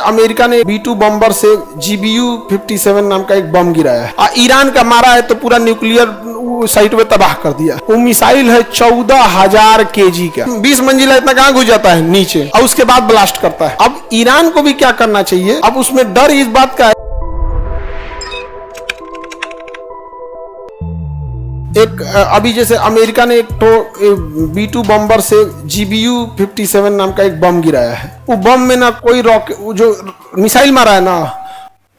America ने B2 बम्बर से GBU-57 नाम का एक बम गिराया है और ईरान का मारा है तो पूरा न्यूक्लियर साइट में तबाह कर दिया। वो मिसाइल है 14,000 kg का, 20 मंजिला इतना कहाँ घुस जाता है नीचे और उसके बाद ब्लास्ट करता है। अब ईरान को भी क्या करना चाहिए, अब उसमें डर इस बात का है, एक अभी जैसे अमेरिका ने एक तो B2 बम्बर से GBU-57 नाम का एक बम गिराया है। वो बम में ना कोई रॉकेट, जो मिसाइल मारा है ना,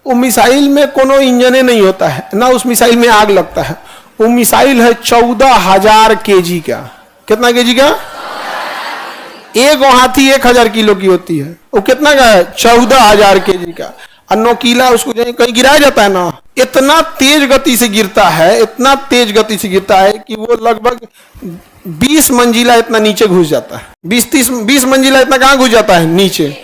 वो मिसाइल में कोनो इंजन नहीं होता है ना, उस मिसाइल में आग लगता है। वो मिसाइल है 14,000 kg का। कितना केजी का? एक हाथी 1,000 किलो की होती है, वो कितना का है? 14,000 kg का। और नोकीला उसको कहीं गिराया जाता है ना, इतना तेज गति से गिरता है, इतना तेज गति से गिरता है कि वो लगभग 20 मंजिला इतना नीचे घुस जाता है। 20 मंजिला इतना कहाँ घुस जाता है? नीचे,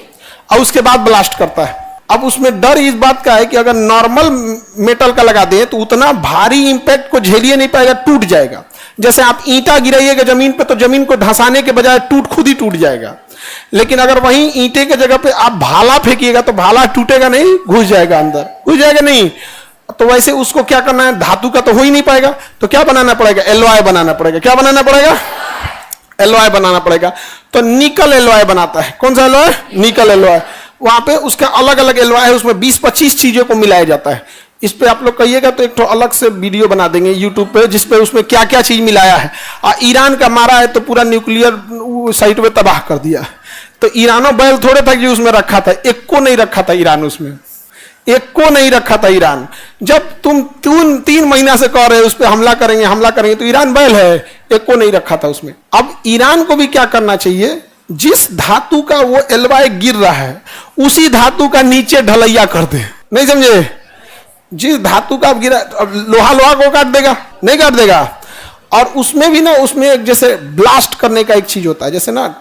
और उसके बाद ब्लास्ट करता है। अब उसमें डर इस बात का है कि अगर नॉर्मल मेटल का लगा दें तो उतना भारी इंपैक्ट को झेलिए नहीं पाएगा, टूट जाएगा। जैसे आप ईंटा गिराइएगा जमीन पे तो जमीन को धंसाने के बजाय खुद ही टूट जाएगा। लेकिन अगर वहीं ईंटे के जगह पे आप भाला फेंकिएगा तो भाला टूटेगा नहीं, घुस जाएगा अंदर, घुस जाएगा नहीं। तो वैसे उसको क्या करना है, धातु का तो हो ही नहीं पाएगा, तो क्या बनाना पड़ेगा? एलॉय बनाना पड़ेगा। क्या बनाना पड़ेगा? एलॉय बनाना पड़ेगा। तो निकल एलॉय बनाता है। कौन सा एलॉय? निकल एलॉय। वहां पे उसका अलग अलग एलॉय है, उसमें 20-25 चीजों को मिलाया जाता है। इस पे आप लोग कहिएगा तो एक तो अलग से वीडियो बना देंगे यूट्यूब पे, जिसपे उसमें क्या क्या चीज मिलाया है। और ईरान का मारा है तो पूरा न्यूक्लियर साइट में तबाह कर दिया। तो ईरानो बैल थोड़े था कि उसमें रखा था, एक को नहीं रखा था ईरान, उसमें एक को नहीं रखा था ईरान। जब तुम 3 महीना से कह रहे हो उस पर हमला करेंगे, तो ईरान बैल है, एक को नहीं रखा था उसमें। अब ईरान को भी क्या करना चाहिए, जिस धातु का वो एलवाई गिर रहा है उसी धातु का नीचे ढलैया कर दे। नहीं समझे? जिस धातु का गिरा, लोहा को काट देगा? नहीं काट देगा। और उसमें भी ना, उसमें एक जैसे ब्लास्ट करने का एक चीज होता है, जैसे ना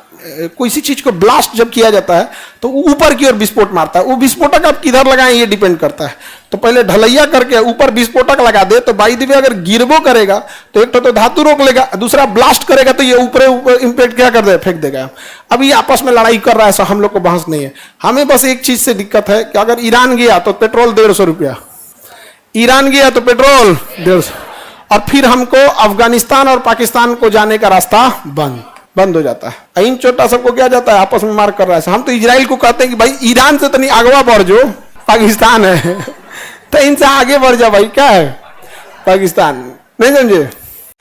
कोई सी चीज को ब्लास्ट जब किया जाता है तो ऊपर की ओर विस्फोट मारता है। वो विस्फोटक आप किधर लगाएं ये डिपेंड करता है। तो पहले ढलैया करके ऊपर विस्फोटक लगा दे तो बाई द वे अगर गिरबो करेगा तो एक तो धातु रोक लेगा, दूसरा ब्लास्ट करेगा तो ये ऊपर इंपैक्ट क्या कर दे, फेंक देगा। अब ये आपस में लड़ाई कर रहा है, हम लोग को बहस नहीं है। हमें बस एक चीज से दिक्कत है कि अगर ईरान गया तो पेट्रोल 150 रुपया, ईरान गया तो पेट्रोल 150, और फिर हमको अफगानिस्तान और पाकिस्तान को जाने का रास्ता बंद हो जाता है। इन छोटा सबको क्या जाता है, आपस में मार कर रहा है। हम तो इजराइल को कहते हैं कि भाई ईरान से तो नहीं आगवा बढ़ जो, पाकिस्तान है तो इनसे आगे बढ़ जा भाई, क्या है पाकिस्तान। नहीं समझे?